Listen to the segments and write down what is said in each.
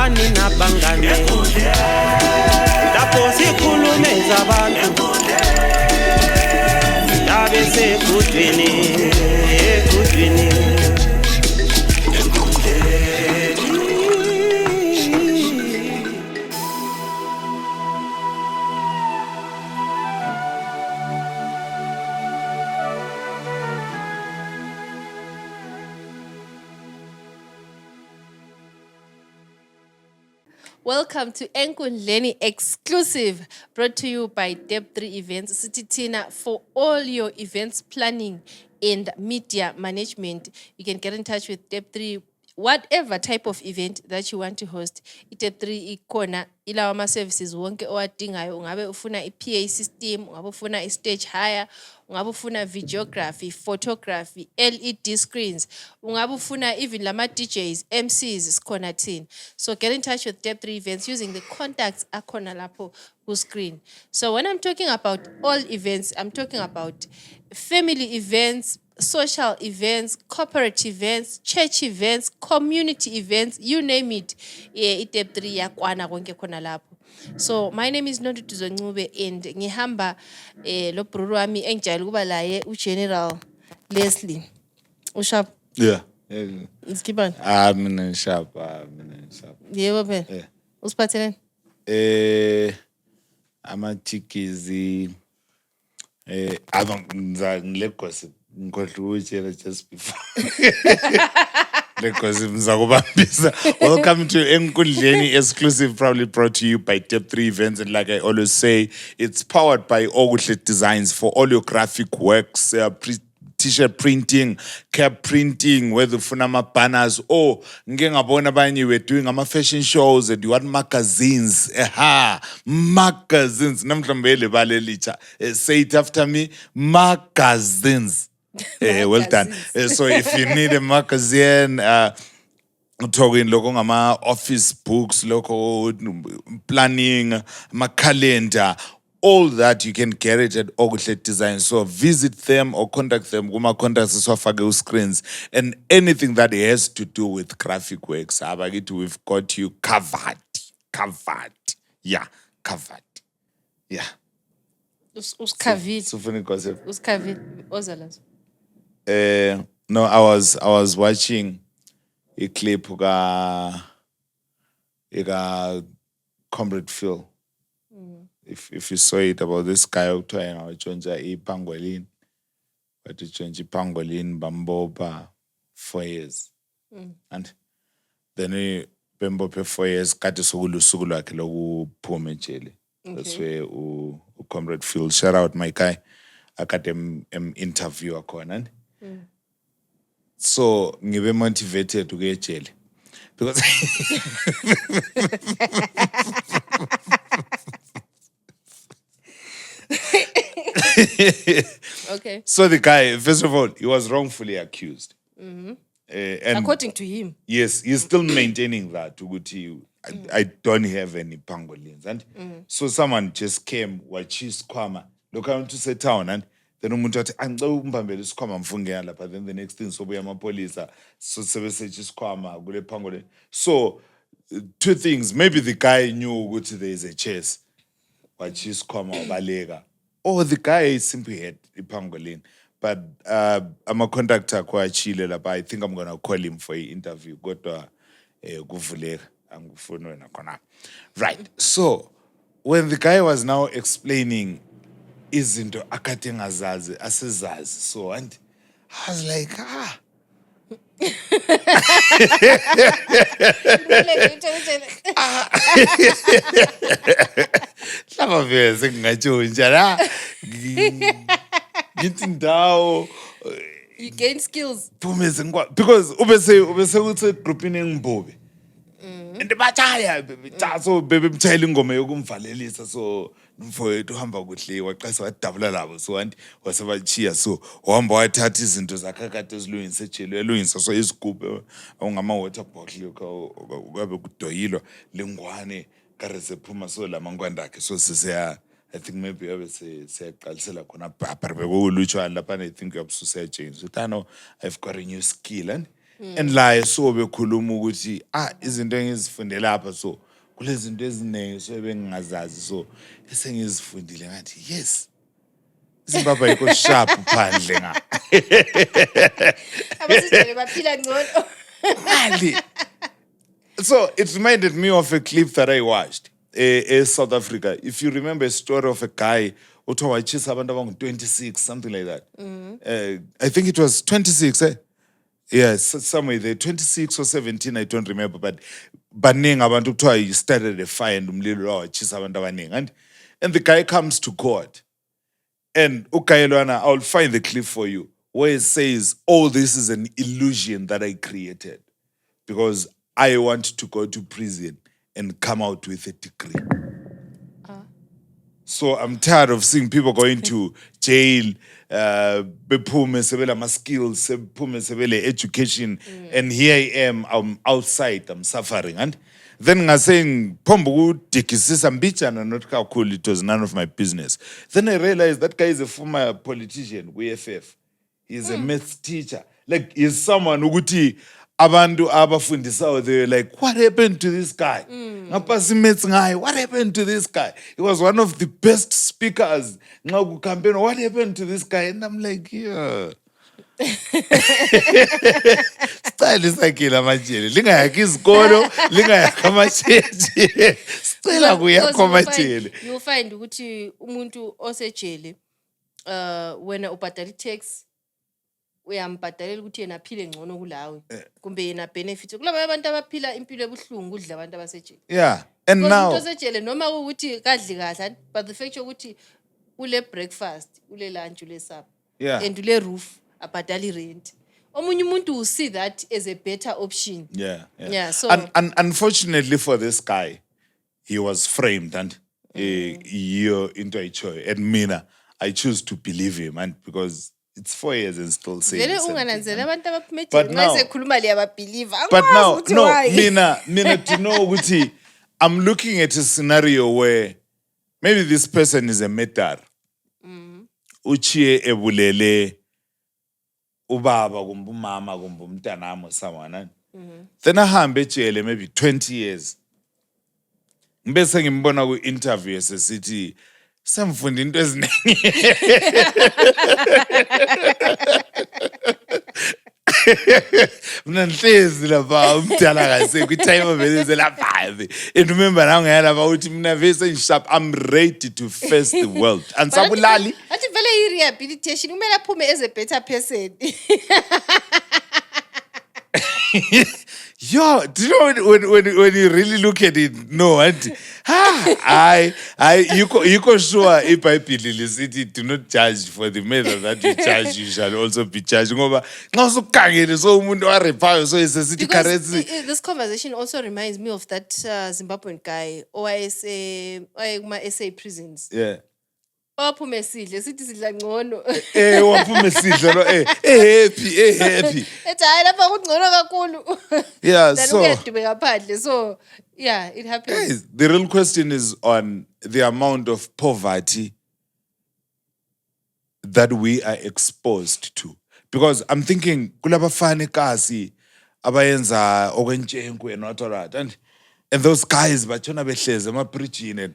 abangani nabangane lapho sikhulume zabantu yabe segudwini egudwini. Welcome to Enkundleni exclusive, brought to you by Deb3 Events, Cititina. For all your events planning and media management, you can get in touch with Deb3. Whatever type of event that you want to host, Deb3 ikona ilawa ama services wonke owadingayo. Ungabe ufuna i-PA system, ungabe ufuna i-stage hire, ungabe ufuna videography, photography, LED screens, ungabe ufuna even lama DJs, MCs, sikhona thina. So get in touch with Deb3 Events using the contacts akhona lapho ku screen. So when I'm talking about all events, I'm talking about family events, social events, corporate events, church events, community events, you name it. Deb3 yakwana konke khona lapho. So my name is Nonto Ncube and ngihamba lo bro wami engijayele kuba laye uGeneral Leslie. Ushap. Yeah. Iskibani. Mina sharp. Yebo phela. Yeah. Usiphatheleni? Amachikizi ngilekose ngikhohle ukutshela just before. Welcome to Enkundleni exclusive, proudly brought to you by Deb3 Events, and like I always say, it's powered by Okuhle Designs for all your graphic works, t-shirt printing, cap printing, whether ufuna ama-banners or ngike ngabona abanye we're doing ama-fashion shows and you want magazines. Magazines. Namhlanje lebala elitsha. Say it after me, magazines. Well done. So if you need a magazine, talking logo ngama office books, logo planning, my calendar, all that you can get it at Okuhle Design. So visit them or contact them. Kuma contacts iswafake screens and anything that has to do with graphic works. We've got you covered. Yeah, covered. Yeah. Uskavid. So funny concept. Uskavid. Ozalas. No, I was watching a clip of Comrade Phil. If you saw it about this guy who joined a pangolin, but he joined pangolin bamboba 4 years. And then he bamboba 4 years kati sugulu lwakhe lokuphuma ejele. That's where Comrade Phil, shout out my guy, akade interview akhona. So ngibe motivated to get ejele because Okay. So the guy, first of all, he was wrongfully accused. Mm-hmm. And according to him. Yes, he's still maintaining that. I don't have any pangolins. And so someone just came, wachis kwama. Look, I went to say town and then umuntu wathi angicela umbambele isikhwama mfungela lapha, then the next thing sobuya amapolisa so sebese isikhwama kule pangolin. So two things, maybe the guy knew ukuthi there is a chase. Wachis kwama wabaleka. Or the guy simply had a pangolin. But I'm a conductor kwa Chile lapha. I think I'm gonna call him for an interview. Kodwa kuvuleka angifuni wena khona. Right. So when the guy was now explaining izinto akade ngazazi asezazi, so and I was like Lava vese ngingatshontsha la. Ngithi ndawo you gain skills because ubese uthi groupini engimbobe. And batshaya so bebemtshayela ingoma yokumvalelisa, so mfowethu uhamba kuhle waqasa wadabula labo, so and wasebachiya, so uhamba wathatha izinto zakhe kade ezilungise ejele elungisa so isigubhu ongama water bottle ukabe kudoyilwa lengwane karesephuma so lamangwanda akhe so sisiya. I think maybe siyaqalisela khona bhabha bekulutsha lapha, and I think uyabususa change. So I know I've got a new skill and and la so bekhuluma ukuthi izinto engizifundele lapha so kulezinto eziningi so bengingazazi so esengizifundile ngathi yes Zimbabwe ayikho sharp phandle nga Abasijele baphila ngcono. Mali. So it reminded me of a clip that I watched in South Africa. If you remember a story of a guy who told abantu abangu 26, something like that. I think it was 26, eh? Yes, somewhere there, 26 or 17, I don't remember. But baningi abantu kuthiwa he started a fire and umlilo wachisa abantu abaningi. And the guy comes to court. And Ukayelwana, I'll find the clip for you, where it says, oh, this is an illusion that I created because I want to go to prison and come out with a degree. So I'm tired of seeing people going to jail, bephume sebele ama skills, bephume sebele education, and here I am, I'm outside, I'm suffering. And then ngaseng pombu dikisisa mbijana not kakhulu, it was none of my business. Then I realized that guy is a former politician, WFF. He's a maths teacher. Like he's someone ukuthi abantu abafundisayo, they were like, what happened to this guy? Ngapasi maths ngayo, what happened to this guy? He was one of the best speakers. Nxa campaign, what happened to this guy? And I'm like, yeah. Style sakile amajele lingayakho izikolo lingayakho amasheji sicela kuyakho amajele. You find ukuthi umuntu osejele wena ubhadala i-tax uyambhadalela ukuthi yena aphile ngcono kulawe kumbe yena benefit kulabo abantu abaphila impilo ebuhlungu udla abantu abasejele. Yeah, and now umuntu osejele noma ukuthi kadli kahle but the fact ukuthi ule breakfast ule lunch ule supper and ule roof abhadali rent. Omunye umuntu will see that as a better option. Yeah. So unfortunately for this guy, he was framed and you're into a choice. And Mina, I choose to believe him, and because it's 4 years and still saying vele something. ungananzela abantu abaphuma But ejele now- mayesekhuluma liyababelieve. But now, Angazi ukuthi no, why. Mina, to know ukuthi I'm looking at a scenario where maybe this person is a metar. Uchiye ebulele ubaba kumbe umama kumbe umntanami or someone. Then ahambe ejele maybe 20 years. Ngibese ngimbona ku-interview esesithi semfunda into eziningi. Mina nhlezi lapha umdala kasekho itime vele lapha. And remember now ngiyalapha uthi mina vese sharp, I'm ready to face the world. Ansabulali. Athi vele i-rehabilitation kumele aphume as a better person. Yo, do you know when you really look at it? No, auntie. You go sure iBhayibheli lisithi do not judge for the manner that you judge, you shall also be judged. Ngoba nxa usukhangele so umuntu orepayo so isesithi Because currency. this conversation also reminds me of that Zimbabwean guy kuma-SA prisons. Yeah. Owaphume esidle sithi sidla ngcono. Waphuma esidla lo happy. Ethi hayi lapha kungcono kakhulu. Yeah, Then so uyadubeka phandle. So yeah, it happens. guys, the real question is on the amount of poverty that we are exposed to. Because I'm thinking, kulabafana kasi abayenza okwentshenku and what all that. And those guys, batshona behlezi ama-preaching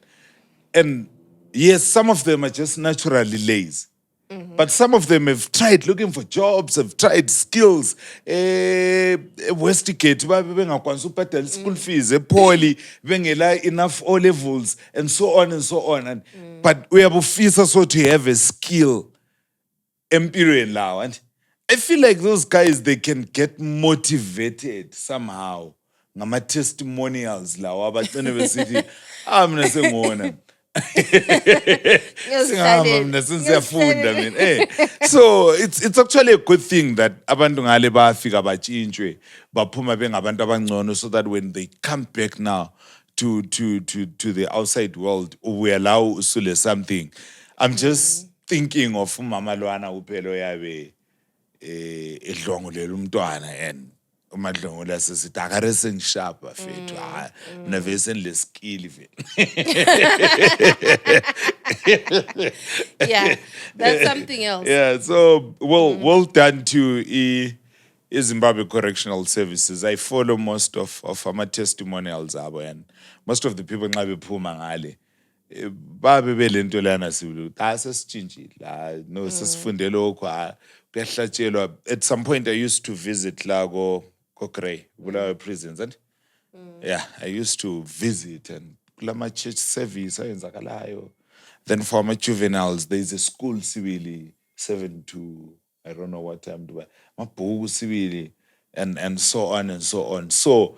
and yes, some of them are just naturally lazy. But some of them have tried looking for jobs, have tried skills. Westigate, bengakwanisa ukubhadala school fees, poly, bengela enough O levels, and so on and so on. And but we have officers so to have a skill. Empirical now, and I feel like those guys they can get motivated somehow. Ngama testimonials lawa abagcine besithi mina sengona. So it's actually a good thing that abantu ngale bafika bachintshwe baphuma bengabantu abangcono so that when they come back now to the outside world we allow usule something. I'm just thinking of umama lwana uphelo yabe edlongolela umntwana and umadlongo lasesithi akarese ngishapa fethu mina vese ngileskill vele. Yeah, that's something else. Yeah, so well done to Zimbabwe Correctional Services, I follow most of our testimonials abo, and most of the people nxa bephuma ngale babe belento lana sibulu sesitshintshile no sesifundele lokho kuyahlatshelwa. At some point I used to visit la ko Grey Bulawayo prisons, and yeah, I used to visit, and kulama church service ayenzakalayo. Then for my juveniles, there is a school civili 7 to I don't know what time, but mabhuku civili and so on and so on. So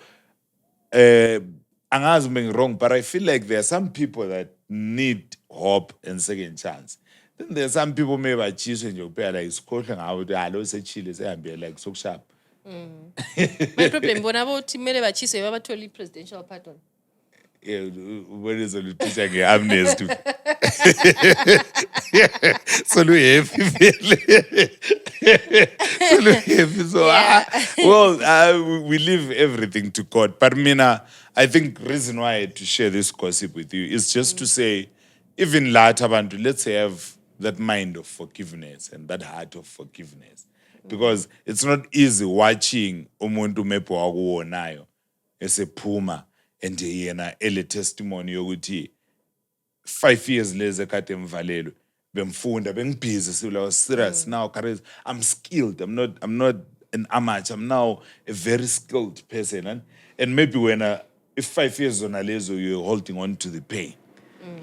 angazi being wrong, but I feel like there are some people that need hope and second chance. Then there are some people maybe achiswe nje kuphela like isikhohle ngawo ukuthi lo sechile sehambe like sokushap. My problem bona bothi kumele bachiswe babathole i-presidential pardon. Yeah, what is the teacher nge amnesty? So we happy. So we leave everything to God. But Mina, I think reason why I had to share this gossip with you is just to say, even later, let's say have that mind of forgiveness and that heart of forgiveness, because it's not easy watching umuntu mepo akuwonayo esephuma and yena ele testimony yokuthi 5 years later kade mvalelwe bemfunda bengibhizi sibula was serious now career I'm skilled, I'm not an amateur, I'm now a very skilled person, and maybe when if 5 years on lezo you're holding on to the pain,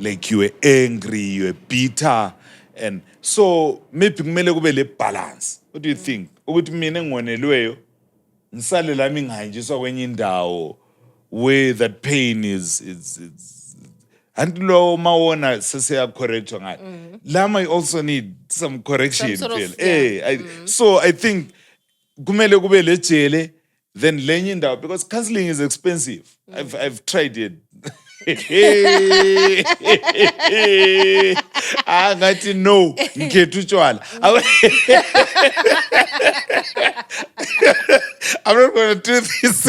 like you were angry, you were bitter, and so maybe kumele kube le balance. What do you think ukuthi mina engonelweyo ngisale lami ngihanjiswa kwenye indawo where that pain is and lo mawona sesiya correctwa ngayo lama I also need some correction so I think kumele kube lejele then lenye indawo, because counseling is expensive. I've tried it. Ngathi no ngikhetha utshwala. I'm not going to do this.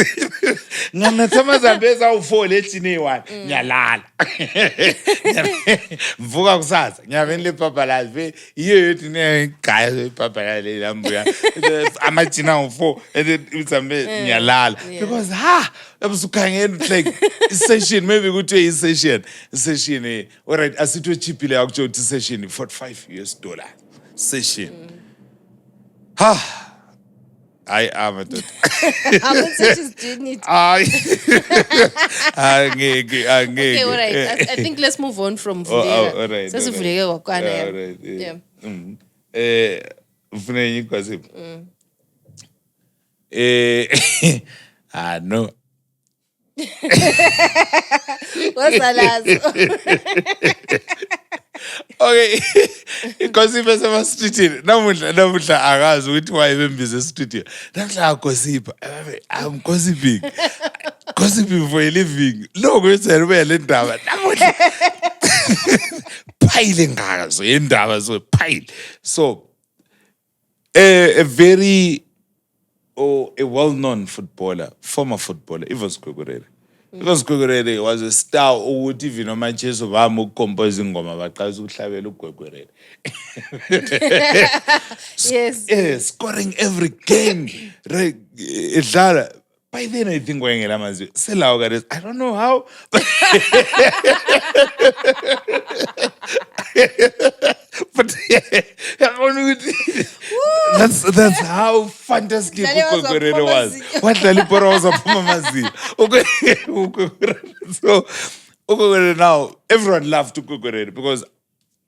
Nganatha amazambeza awu4 lechini one ngiyalala. Mvuka kusasa ngiyaveni le papalazi iyo yothi negaya le papalazi lambuya amachina awu4 izambe ngiyalala because ebusukhangeni like session maybe kuthiwe session all right asitho cheapile akutsho ukuthi session $45 session I am at it. How many sessions do you need? Okay, all right. I think let's move on from Vuleka. All right. Vuleka wakwana. All right. Yeah. Ufuna enye gossip? No. What's alazo? Okay, gossip esemasitreetini namuhla akazi ukuthi wayebembize esitudio namuhla agossip I'm gossiping for a living lo kwenzela ube le ndaba namuhla phile ngazo indaba so phile so a very a well-known footballer, former footballer, Evans Gogorere. Evans Gogorere was a star ukuthi even oManchester bami ukucompose ingoma baqala ukuhlabela uGogorere. Yes, scoring every game. Right, idlala. By then I think wayengela amazwi. Selawo kade I don't know how. But that's how fantastic Gogorere was. What Lalipora was aphuma amazinyo. So Gogorere now everyone loved Gogorere because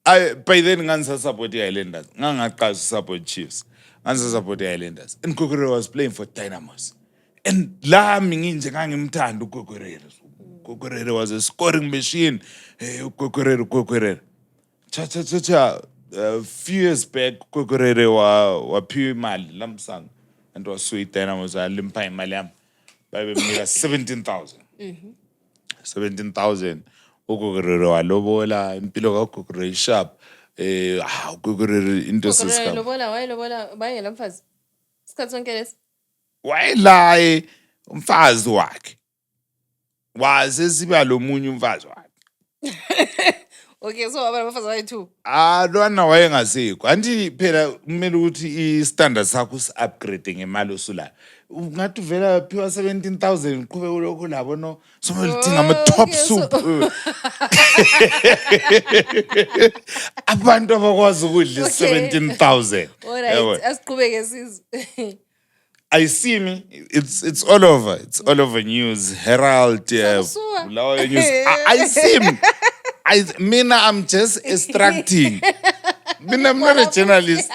by then ngansa support Islanders. Ngangaqala support Chiefs. Ngansa support Islanders. And Gogorere was playing for Dynamos. And la minginje ngangimthanda uGogorere. Gogorere was a scoring machine. Gogorere. Cha. A few years back, Gogorere waphiwa imali lamsang and was sweet Dynamos limpa imali yami. Babemnika 17,000. 17,000. uGogorere walobola impilo kaGogorere sharp. uGogorere into sesika. Lobola bayengela mfazi. Isikhathi sonke lesi. Wayelaye umfazi wakhe. Waze siba lo munye umfazi wakhe. Okay, so abantu abafazi abayi-2. lwana wayengasekho anti phela kumele ukuthi i-standard sakho usi-upgrade ngemali osulayo ungathi uvela phiwa 17,000 uqhube kulokho labo no somele udinga ama-top Okay, soup abantu abakwazi ukudla Okay. 17,000 Alright, asiqhubeke sizwe. I see me. It's all over. It's all over news. Herald, Sakusuka. Bulawayo news. I see me. Mina, I'm just extracting. Mina, I'm not a journalist.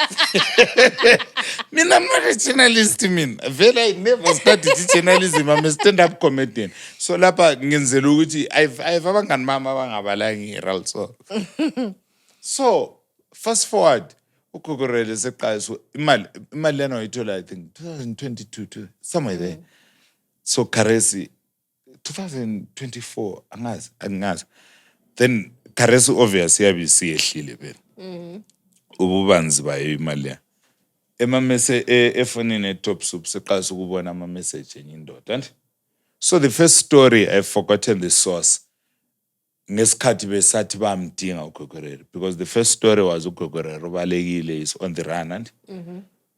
Mina, I'm not a journalist. I never started journalism. I'm a stand-up comedian. So lapha ngenzela ukuthi I've abangani mama abangabalanga Herald so fast forward. Ugogorele seqala so imali lena uyithola I think 2022 somewhere there so Karesi 2024 angazi then Karesi obviously yabisi yehlile phela ububanzi bayo imali ya emamese efonini top soup seqala ukubona ama message enye indoda and so the first story I've forgotten the source ngesikhathi besathi bamdinga uGogorero because the first story was uGogorero balekile is on the run and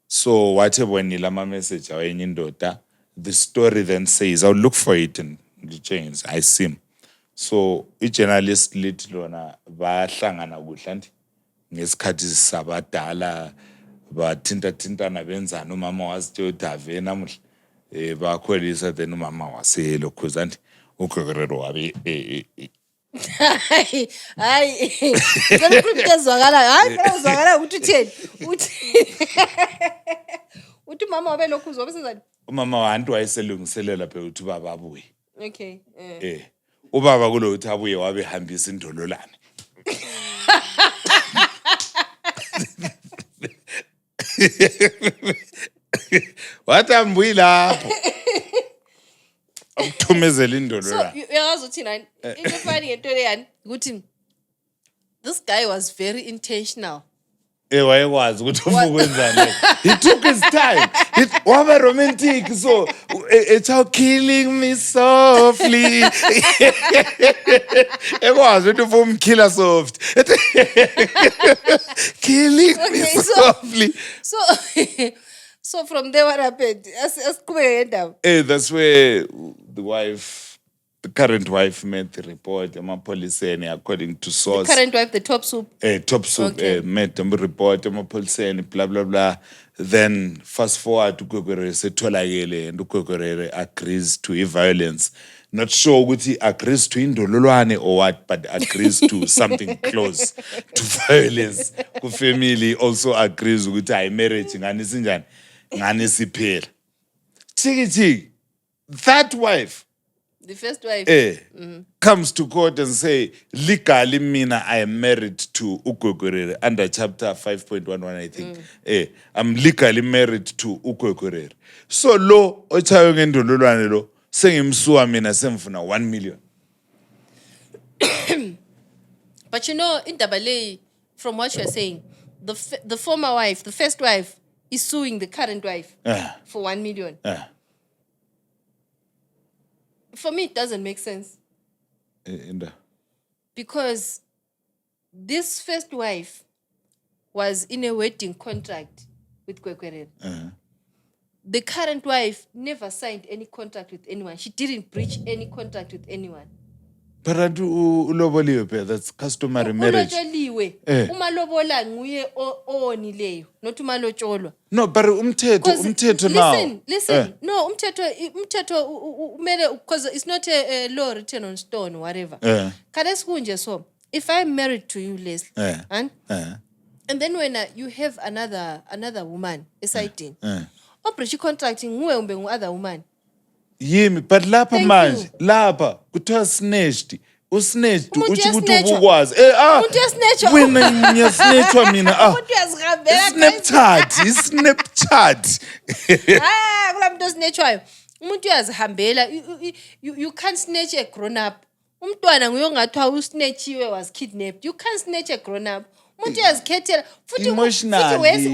so whatever ama message awenye indoda the story then says I'll look for it and the chains I see him so i-journalist lithi lona bahlangana kuhle and ngesikhathi sabadala bathintathintana benzana umama wasithe udave namuhla bakhwelisa then umama waselo cause and uGogorero wabe Hayi. Ngicela ukuthi ezwakala. Hayi, ezwakala ukuthi utheni? Uthi mama wabe lokhu uzobe senzani? umama wantu wayeselungiselela phela ukuthi ubaba abuye Okay. ubaba kulo uthi abuye wabehambisa indololane wathi ambuyi lapho akuthumezela So indololane uyazi uthina into funny ngento leyani ukuthi this guy was very intentional. wayekwazi ukuthi ufuna ukwenzani he took his time waba romantic so it's how killing me softly ekwazi ukuthi ufuna umkiller soft killing me Okay, softly So from there what happened? Asiqhubeke ngendaba. that's where the current wife made the report emapholiseni according to source Current wife, the top soup. top soup Okay. made them report emapholiseni blah blah blah then fast forward uGogorero setholakele and uGogorero agrees to violence not sure ukuthi agrees to indololwane or what but agrees to something close to violence ku family also agrees ukuthi ay marriage ngani sinjani ngani siphela chiki that wife The first wife. comes to court and say, legally, mina, I am married to uGogorero under chapter 5.11, I think. I'm legally married to uGogorero. So, lo, ochayo ngendololwane lo, sengimsuwa mina semfuna 1 million. But you know, in Dabale, from what you're saying, the former wife, the first wife, is suing the current wife for 1 million. For me, it doesn't make sense. Because this first wife was in a wedding contract with Kwekwerere. The current wife never signed any contract with anyone. She didn't breach any contract with anyone. But uloboliwe phela, that's customary marriage. Ulotsholiwe. Umalobola nguye owonileyo, not umalotsholwa. No, but umthetho now. Listen. No, umthetho umele because it's not a law written on stone or whatever. Karesi kunje so. If I'm married to you, Leslie, and then when you have another woman aside, breach contracting nguwe umbe other woman. Yimi, but lapha manje, lapha kuthiwa snatched. Usnatched uthi ukuthi ubukwazi. Umuntu uyasnatchwa. Wena ngiyasnatchwa mina. Umuntu uyazihambela. Snapchat. Kula muntu osnatchwayo. Umuntu uyazihambela. You can't snatch a grown up. Umntwana nguye ongathiwa usnatchiwe was kidnapped. You can't snatch a grown up. Umuntu uyazikhethela futhi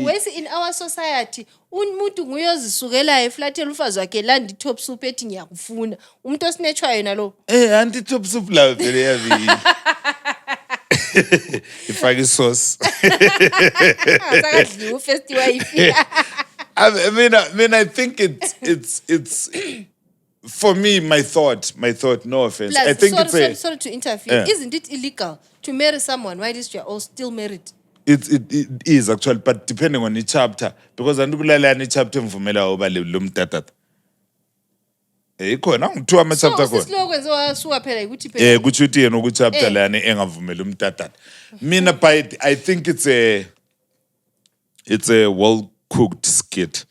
wesi in our society umuntu nguye ozisukela eflatela ufazi wakhe landi top soup ethi ngiyakufuna umuntu osnatchwayo nalo anti top soup la vele yavi ifake sauce. Sakadliwa first wife. I mean, I think it's for me, my thought, no offense. Plus, I think sorry to interfere. Yeah. Isn't it illegal to marry someone while you're all still married? it is actually, but depending on the chapter, because andibulala ni chapter mvumela oba lo mtatata. Ikhona ngithiwa ama chapter khona. So kwenziwa suka phela ukuthi phela. Kuthi uthi yena ku chapter lana engavumela umtatata. Mina I think it's a well cooked skit.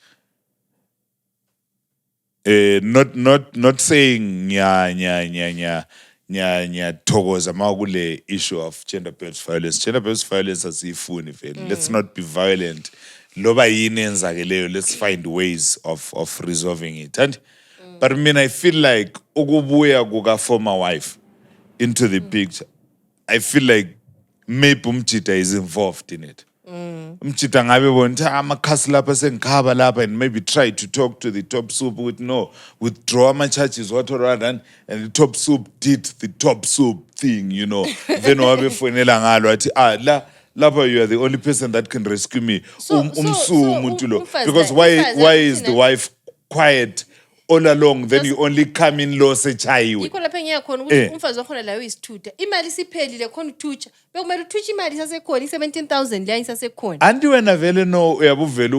Not saying nya thokoza makule issue of gender-based violence. Gender-based violence asifuni vele. Let's not be violent. Loba yini enzakeleyo, let's find ways of resolving it. And but I mean, I feel like ukubuya kuka former wife into the picture. I feel like maybe umchita is involved in it. Umchita ngabe bona amakhasi lapha sengikhaba lapha and maybe try to talk to the top soup with no withdraw my charges what and the top soup did the top soup thing, you know. Then wabe fonela ngalo athi lapha you are the only person that can rescue me. Umuntu lo. Because why is the wife quiet all along, then you only come in law sechayiwe. Yikho lapha ngiyakhona ukuthi umfazi wakhona la uyisithutha. Imali siphelile khona uthutsha. Bekumele uthutsha imali sasekhona i17,000 leya isasekhona. Anti wena vele no uyabuvela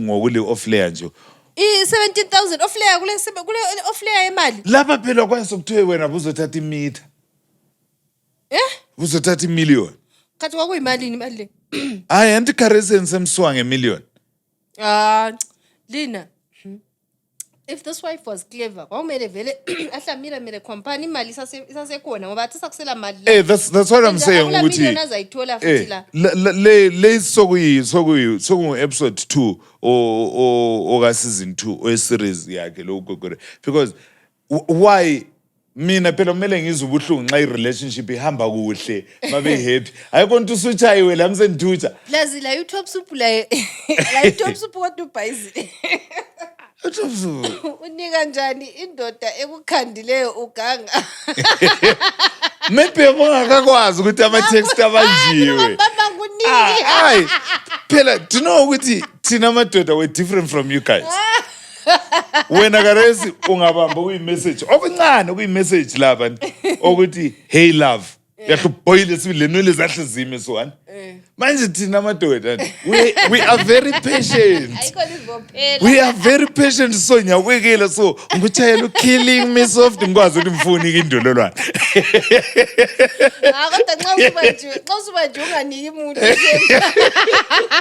ngokule off layer nje. I17,000 off layer kule off layer imali. Lapha phela kwanso kuthiwe wena buzothatha imeter. Buzothatha imillion. Kathi kwakuyimalini imali le? Hayi anti currency semswa ngemillion. Lina. If this wife was clever, kwamele vele ahlamira mire company imali isasekhona ngoba athi sakusela mali. That's what I'm saying ukuthi. Million azayithola futhi la. Le soku episode 2 or season 2 or series yakhe lo gogore, because why mina phela kumele ngizwe ubuhlungu nxa i-relationship ihamba kuhle babe happy. Ayikho into usuchayiwe la msendutha. Lazi la top soup la top soup kodwa ubhayizile. Unika njani indoda ekukhandileyo uganga? Maybe ungakakwazi ukuthi ama text abanjiwe. Baba kuniki. Hayi. Phela do you know ukuthi thina amadoda we different from you guys. Wena karesi ungabamba uyi-message okuncane kuyi-message lapha ukuthi hey love yakuboyile sibile nole zahle zime so one manje thina amadoda we are very patient. We are very patient, so nyawekela so ngikuchayela killing me soft ngikwazi ukuthi mfuni indololwana. Kodwa nxa usuba nje unganiki umuntu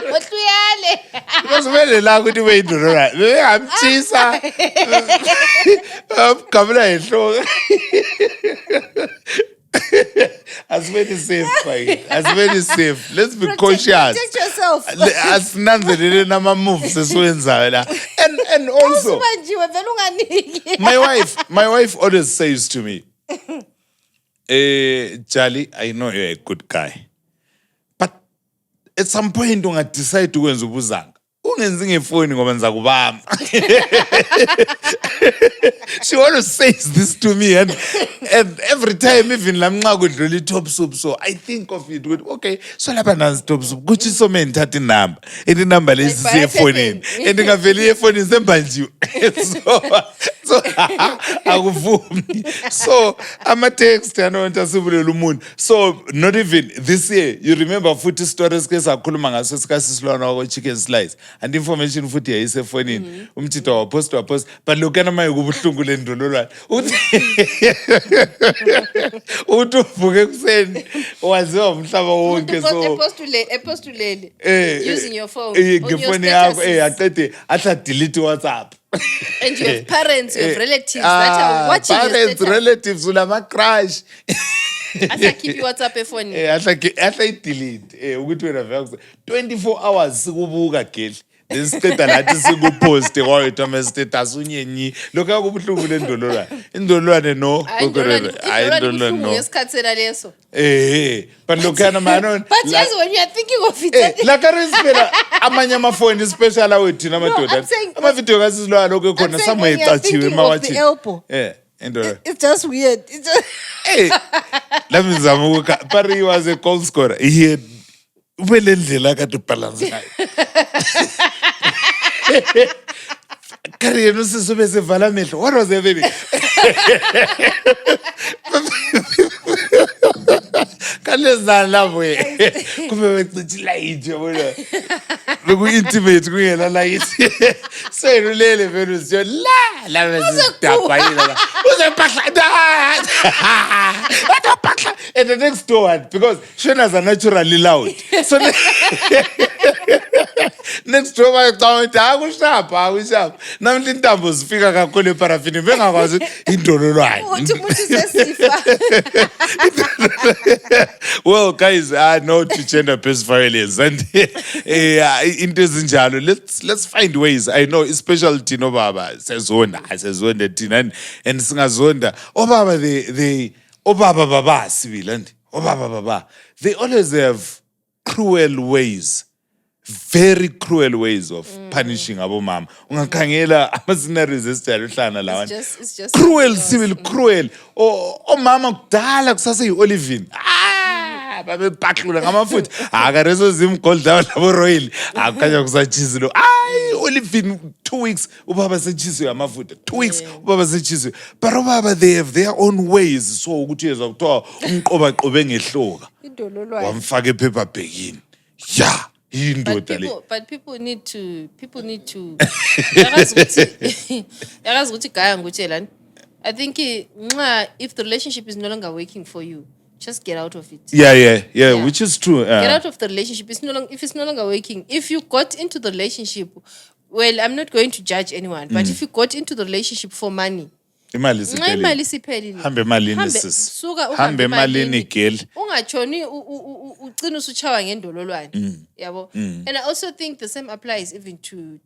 ohluyale. Ngizobele la ukuthi we indololwana bengamchisa kamela ehloko. As very safe, right? As very safe. Let's be cautious. Protect yourself. As nanzelele nama moves esiwenzayo la. And also my wife always says to me, Charlie, I know you're a good guy. But at some point ungadecide ukwenza ubuzanga. Ungenzi ngefoni ngoba niza kubamba. She always says this to me, and every time, even lamnqa kudlula top soup, so I think of it with okay, so lapha nansi top soup kuthi so many thatha inamba inamba lesi siyefonini ngaveli efonini sembanjiwe so akuvumi. So ama text anonto asibulela umuntu. So not even this year, you remember futhi stories ke sakhuluma ngaso sikasisilwana wako chicken slice and information futhi yayisefonini umthito wa post but lokana maye kubuhlungu lendololwana uthi uvuke kuseni waziwa umhlaba wonke so epostulele using your phone ngefoni yakho aqede atla delete WhatsApp. And you have parents, you have relatives that are watching your parents, status. relatives ulama crush. Asa keep your WhatsApp ephone. Atla delete ukuthi wena vela 24 hours sikubuka geli. Lesiceda lathi sikupost kwawethu ama status unyenyi lokho akubuhlungu lendololwana. Indololwane no ayindololwane no. Ngesikhatsela leso. But lokana manon. But yes, when you are thinking of it. La karisi phela amanye amafoni special awethu namadoda. Ama video kasizilwa lokho khona somewhere ecachiwe mawathi. And It's just weird. It's just hey, let me zamuka. But he was a goal scorer. He had ubelendlela ka to balance ngayo. Kare yena sisube sevala mehlo. What was happening? Kalezana lapho kube bechithi light yabona. Loku intimate kuyena light. Seyilele vele siyo la besidabha yini la. Uzepahla. And the next door one because Shona's are naturally loud. So next door bayicabanga akushapha. Namhla intambo zifika kakhulu eparafini bengakwazi indololwane. uthi umuntu sesifa. Well, guys, I know to gender-based violence and into ezinjalo. Let's find ways. I know, especially Tino Baba, sezonda Tina, and singazonda. Obaba, Obaba Baba, civil and Obaba Baba. They always have cruel ways. Very cruel ways of punishing abo mama. Ungakhangela ama-scenarios esijaluhlana lawa. It's just Cruel, chaos. civil, cruel. O mama kudala kusase yi-Olivine. Babebhaxula ngamafutha. Akarezo zimgold labo royal. Akukhanya kusatshizilo. Olivine 2 weeks ubaba setshiswe amafutha. 2 weeks ubaba setshiswe. But ubaba they have their own ways. So ukuthi yezwa kuthiwa umqoba qobe ngehloka. Indololwane. Wamfaka ephepha bhekini. Yeah. But people need to yakazi ukuthi gaya ngutshela I think if the relationship is no longer working for you, just get out of it. Yeah, which is true. Get out of the relationship. If it's no longer working, if you got into the relationship, well, I'm not going to judge anyone, but if you got into the relationship for money, imali siphelile. Hambe emalini sis. Hambe emalini girl. Ungatshoni ugcina usuchawa ngendololwane. Yabo. And I also think the same applies even to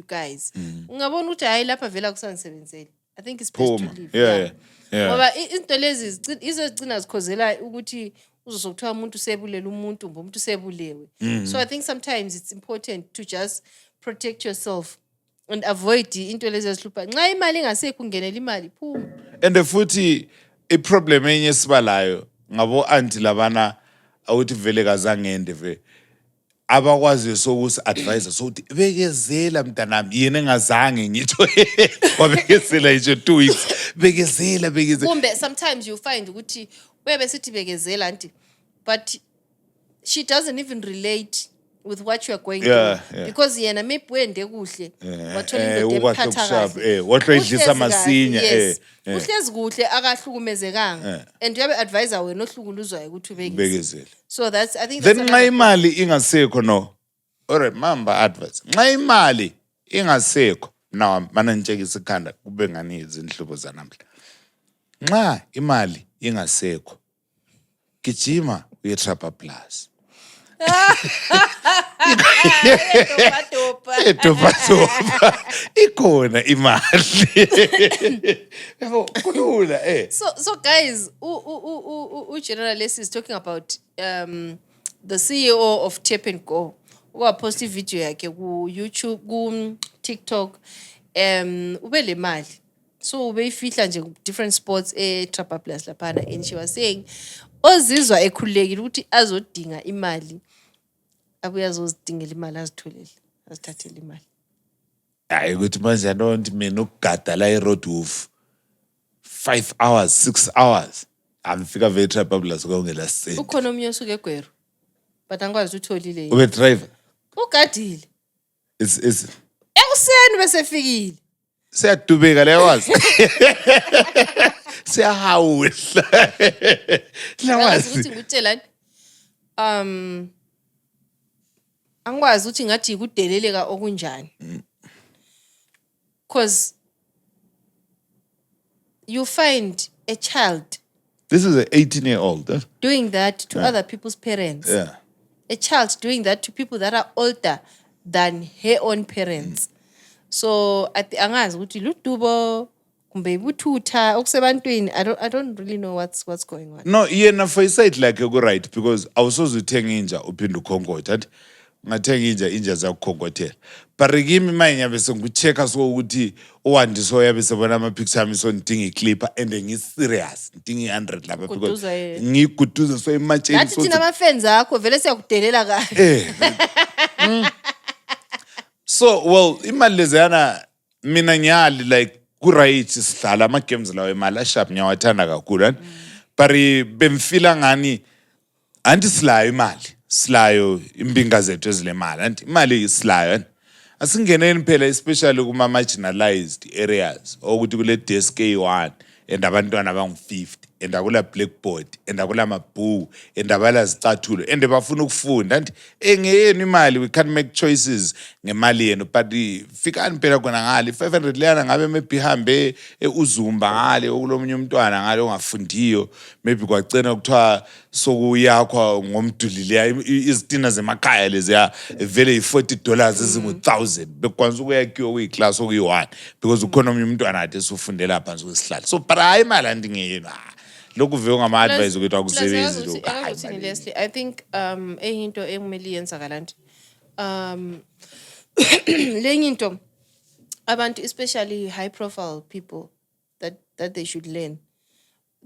guys. Ungabona ukuthi hayi lapha vela kusanisebenzele. I think it's best to leave. Yeah. Ngoba into lezi izogcina zikhozela ukuthi uzokuthiwa umuntu sebulela umuntu ngoba umuntu sebulewe. So I think sometimes it's important to just protect yourself and avoid into lezi ezihlupha. Nxa imali ingasekho ungenela imali phuma. And futhi iproblem enye esibalayo ngabo auntie labana awuthi vele kazangende ve abakwazi sokusi advisor sokuthi bekezela mntanami yena engazange ngitho wabekezela nje 2 weeks bekezela Kumbe sometimes you find ukuthi besithi bekezela auntie but she doesn't even relate with what you are going through because yena maybe wende kuhle wathola into emkhatha kahle wahlwedlisa masinya uhlezi kuhle akahlukumezekanga and uyabe advisor wena ohlukuluzwayo ukuthi bekezela. So that's I think then nxa imali ingasekho no alright mamba advice nxa imali ingasekho now mana ngitshekisa ikhanda kube ngani izinhlobo zanamhla nxa imali ingasekho gijima uye Trapper Plus Dopa ikona imali kulula So guys, Generalist is talking about the CEO of Tap and Go. Uwa post video yakhe ku YouTube, ku TikTok. Ube le mali. So ube ifihla nje different sports Trapper Plus laphana and she was saying ozizwa ekhulekile ukuthi azodinga imali abuya azozidingela imali azitholele azithathele imali. Hayi ukuthi manje don't mina ukugada la eRoad Wolf 5 hours 6 hours amfika ve Trapper Plus kongela sent. Ukhona omnye osuke eGweru but angikwazi utholile yini. Ube driver Ugadile. Is Ekuseni bese fikile. Siyadubeka le wazi. Siyahawula. Lawazi ukuthi ngikutshelani angikwazi ukuthi ngathi kudeleleka okunjani. Because you find a child this is an 18-year-old doing that to other people's parents. Yeah. A child doing that to people that are older than her own parents. So angazi ukuthi ludubo kumbe ibuthutha okusebantwini I don't really know what's going on. No yena for side like you right because awusoze uthenga inja uphinde ukhonkoda ngathenga inja zakukhokothela but kimi manje ngiyabe sengikuchecka so ukuthi uwandise oyabe sebona ama-picture ami so ngidinga iclipper and ngi-serious ngidinga i-100 lapha because Guduza yena. ngiguduza so ematsheni Nathi so thina ama-fans akho vele siyakudelela kahle. so well imali leziyana mina ngiyali like ku-right sidlala ama-games lawo imali ashap ngiyawathanda kakhulu and but bemfila ngani anti silayo imbinga zethu ezile mali anti imali silayo and asingeneni phela especially kuma-marginalized areas okuthi kule desk eyi-1 and abantwana abangu-50 and akula blackboard and akula mabhuku and abala zicathulo and bafuna ukufunda anti ngeyenu imali we can't make choices ngemali yenu but fikani phela khona ngale 500 leyana ngabe maybe ihambe uzumba ngale okulomunye umntwana ngale ongafundiyo maybe kwagcina kuthiwa sokuyakhwa ngomduli leya izitina zemakhaya leziya vele i-$40 ezingu-1,000 bekwanisa ukuyakhiwa kuyi-class okuyi-1 because ukhona omunye umntwana ade esufundela phansi kwesihlahla so but hayi imali andingeyenu lokhu vele ungama-advise ukuthi akusebenzi lokhu Akakuthini Leslie, I think enye into ekumele iyenzakala nje lenye into abantu especially high profile people that they should learn.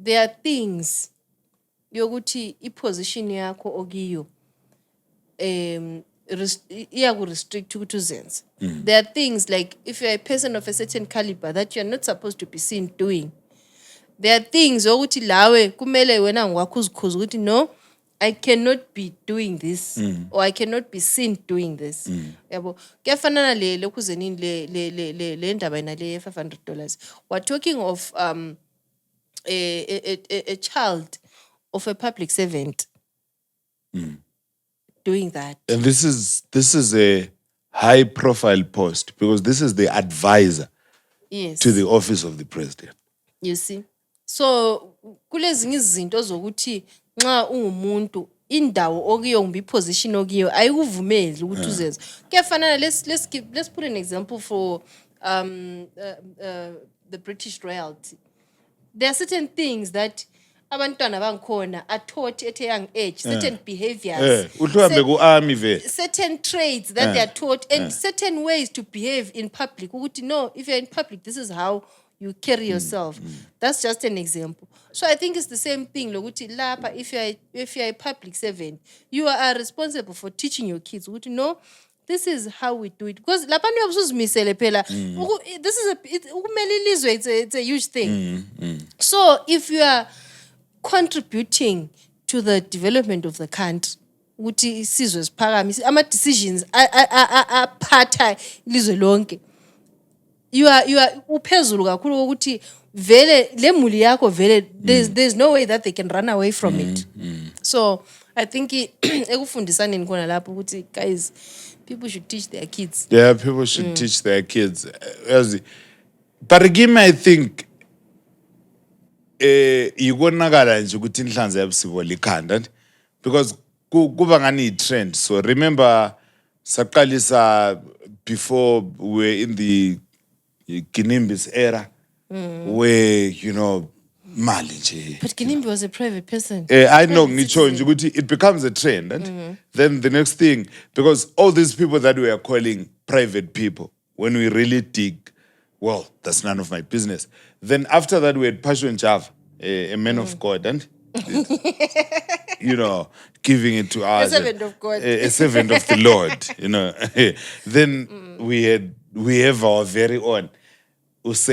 There are things yokuthi i-position yakho okiyo iyaku-restrict ukuthi uzenze. There are things like if you're a person of a certain caliber that you're not supposed to be seen doing. There are things ukuthi lawe kumele wena ngokwakho uzikhuza ukuthi no, I cannot be doing this or I cannot be seen doing this. Yabo kuyafanana le lokuzenini le ndaba ina le $500. We're talking of a child of a public servant doing that. and this is a high profile post because this is the advisor Yes. to the office of the president. You see? So kulezinye izinto zokuthi nxa ungumuntu indawo okiyo ngumbi position okiyo ayikuvumeli ukuthi uzenze. Kuyafanana let's put an example for the British royalty. There are certain things that abantwana bangikhona are taught at a young age, certain behaviors. Uhluhambe ku-army vele. Certain traits that they are taught and certain ways to behave in public. Ukuthi no, if you're in public, this is how you carry yourself. That's just an example. So I think it's the same thing. Lokuthi lapha, if you're a public servant, you are responsible for teaching your kids. Ukuthi no, this is how we do it. Because lapha niyabusuzimisele phela. This is ukumele ilizwe, it's a huge thing. So if you are contributing to the development of the country, ukuthi isizwe siphakame, ama decisions aphatha ilizwe lonke. You are uphezulu kakhulu ukuthi vele le muli yakho vele there's no way that they can run away from it. So I think ekufundisaneni khona lapho ukuthi guys, people should teach their kids. Yeah, people should teach their kids. But again, I think ikonakala nje ukuthi inhlanzi yabusiko likhanda because kuba ngani trend. So remember saqalisa before we were in the Ginimbis era where mali nje. But Kinimbi was a private person. I know ngicho nje ukuthi it becomes a trend and then the next thing because all these people that we are calling private people when we really dig, well, that's none of my business. Then after that we had Passion Java, a man of God and giving it to us. A servant of God. A servant of the Lord, Then we have our very own Use.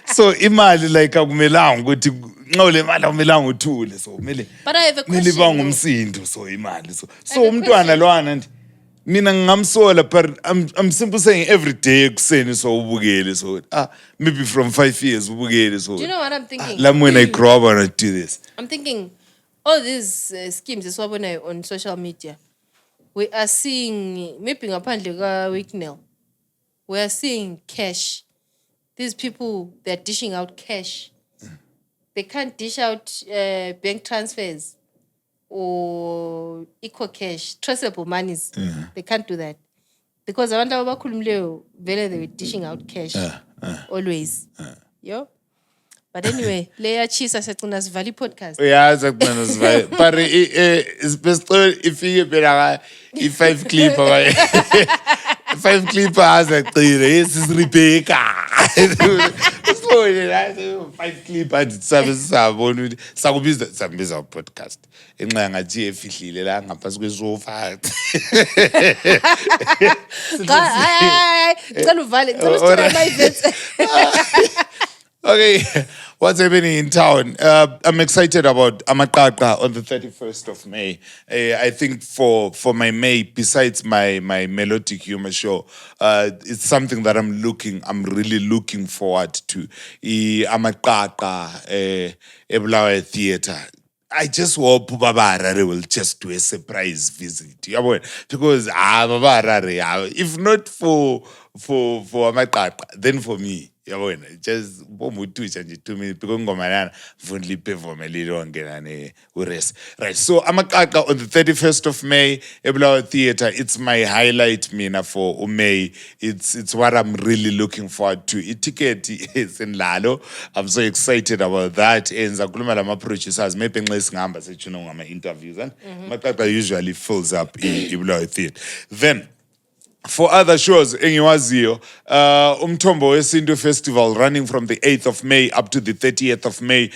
So imali like akumelanga ukuthi nxa le mali akumelanga uthule so kumele But I have a question. ngumsindo so imali so umntwana lwana nje mina ngingamsola but I'm simply saying every day kuseni so ubukele so maybe from 5 years ubukele so Do you know what I'm thinking? when I grow up and I do this. I'm thinking all these schemes esiwabona on social media, we are seeing maybe ngaphandle ka-Wicknell, we are seeing cash. These people, they're dishing out cash. They can't dish out bank transfers or eco cash, traceable monies. They can't do that. Because abantu abakhulumileyo vele they were dishing out cash always. Yo? But anyway, leya chisa siyagcina sivala i-podcast. Uyazi akubona sivayo. But isibesicela ifike phela i5 clipper kwaye. 5 clipper azaqile yesi Rebecca. Sibone la 5 clipper ndisabe sisabona ukuthi sakubiza podcast. Enxa ngathi efihlile la ngaphansi kwesofa. Hayi, cela uvale, cela usithole ama-events. Okay, what's happening in town? I'm excited about Amaqaqa on the 31st of May. I think for my May, besides my melodic humor show, it's something that I'm really looking forward to. Amaqaqa, Ebulawayo Theatre. I just hope Baba Harare will just do a surprise visit. Because Baba Harare, if not for Amaqaqa, then for me. Just bomutucha nje 2 minutes because ngomanana mfundli perform elilonke nane ures. Right. So Amaqaqa on the 31st of May, Ebulawayo Theatre. It's my highlight mina for May. It's what I'm really looking forward to. Ticket is in Lalo. I'm so excited about that. And zakhuluma lama producers maybe nxa singamba sechuna ngama interviews and Amaqaqa usually fills up Ebulawayo Theatre. Then for other shows, engiwaziyo, Umthombo Wesintu Festival running from the 8th of May up to the 30th of May.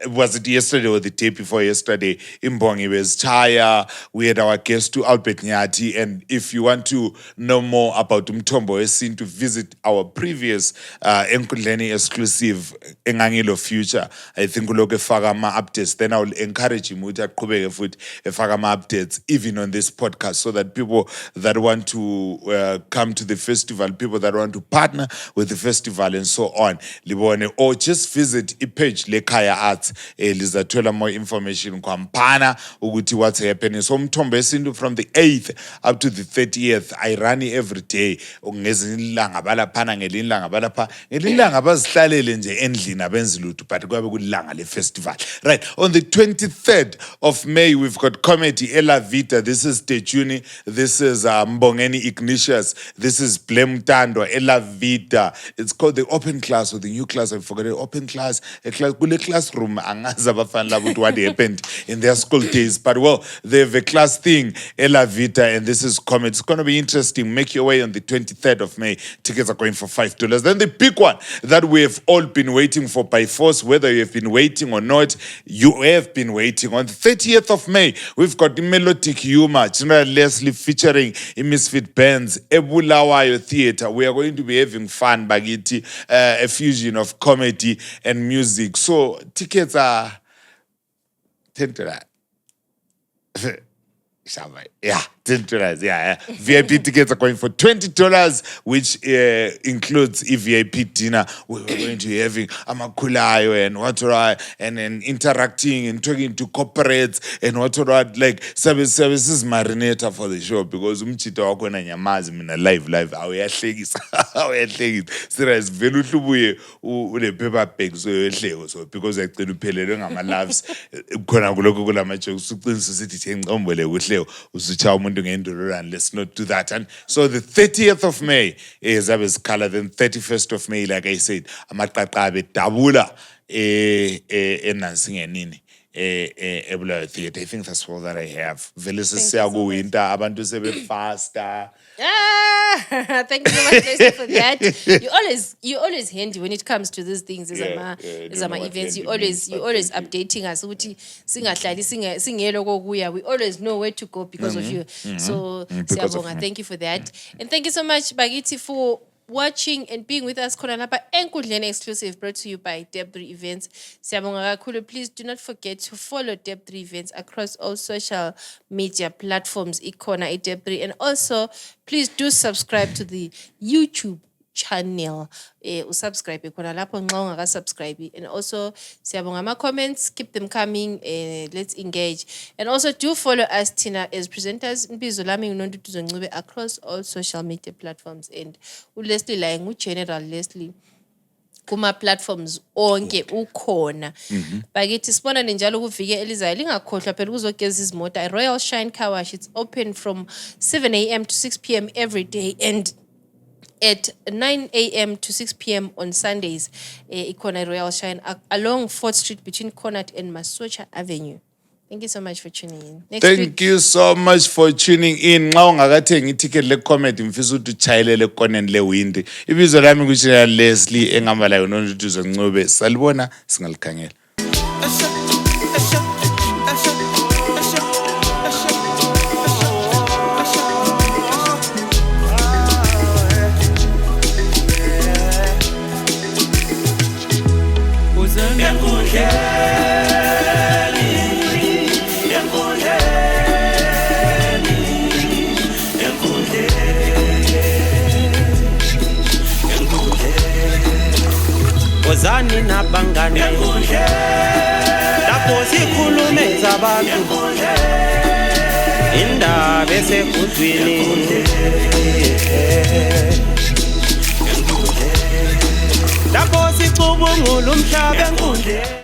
Was it yesterday or the day before yesterday? Imbongi Chaya. We had our guest to Albert Nyati. And if you want to know more about Umthombo Wesintu, visit our previous Enkundleni exclusive Engangilo Future. I think uloke fagama updates. Then I will encourage him with fagama updates even on this podcast so that people that want to come to the festival, people that want to partner with the festival and so on, libone, or just visit a page Lekaya Arts, lizathola more information kwampana ukuthi what's happening. So Umthombo Wesintu from the 8th up to the 30th, I run every day. Ngezinye ilanga balaphana ngelinye ilanga balapha ngelinye ilanga bazihlalele nje endlini abenzi lutho but kwabe kulanga le festival. Right, on the 23rd of May we've got comedy Ella Vita. This is Tejuni, this is Mbongeni Ignatius, this is Blem Tando, Ella Vita. It's called the open class or the new class. I forgot it. Open class, a classroom. Angaza bafana about what happened in their school days. But well, they have a class thing, Ella Vita, and this is comedy. It's going to be interesting. Make your way on the 23rd of May. Tickets are going for $5. Then the big one that we have all been waiting for by force, whether you have been waiting or not, you have been waiting. On the 30th of May, we've got the melodic humor, General Leslie featuring Misfit Bands, Ebulawayo Theatre. We are going to be having fun, Bagiti, a fusion of comedy and music. So tickets are $10. Yeah, $10. Yeah. VIP tickets are going for $20, which includes a VIP dinner. We're going to be having Amakulayo and what and interacting and talking to corporates and what like services marinator for the show because umchita wako na nyamazi mina live awuyahlekisa serious vele uhlubuye ule paper bag so yehleko so because yacela uphelele ngama loves khona kuloko kulama jokes uqinisa sithi ngcombole kuhle usucha umuntu ngendololwane. Let's not do that. And so the 30th of May is color. Then 31st of May, like I said, Amaqaqa bedabula enansingenini Ebulawayo Theatre. I think that's all that I have. Vele sesiyaku winter abantu sebe faster. Thank you so much, Lester, for that. You always handy when it comes to these things. As events, you always updating us. We always know where to go because of you. So, thank you for that, and thank you so much, Bagiti, for watching and being with us. Kolanapa Enkundleni exclusive brought to you by Deb3 Events. Siyabonga kakhulu. Please do not forget to follow Deb3 Events across all social media platforms. Ikona Deb3, and also please do subscribe to the YouTube channel. Subscribe khona lapho nxa ungaka-subscribe, and also siyabonga ama-comments, keep them coming. Let's engage, and also do follow us Tina as presenters Mbizo lami uNontutuzo Ncube across all social media platforms, and uLeslie Lang General Leslie kuma platforms onke ukhona. Bakithi sibonane njalo kuvike elizayo, lingakhohlwa phela ukuzogeza izimota. Royal Shine Car Wash, it's open from 7 a.m. to 6 p.m. every day, and at 9 a.m. to 6 p.m. on Sundays, Ikona Royal Shine along 4th Street between Connaught and Masocha Avenue. Thank you so much for tuning in. Next week. Thank you so much for tuning in. Nxa ungakathengi iticket le-comedy mfisa ukuthi uchayelele ekoneni le-Windy. Ibizo lami kushina Leslie engamba layo noNduduzo Ncube. Salibona singalikhangela. Wozani nabangane lapho sikhulume zabantu indaba esekudwini lapho sicubungula umhlaba enkundleni.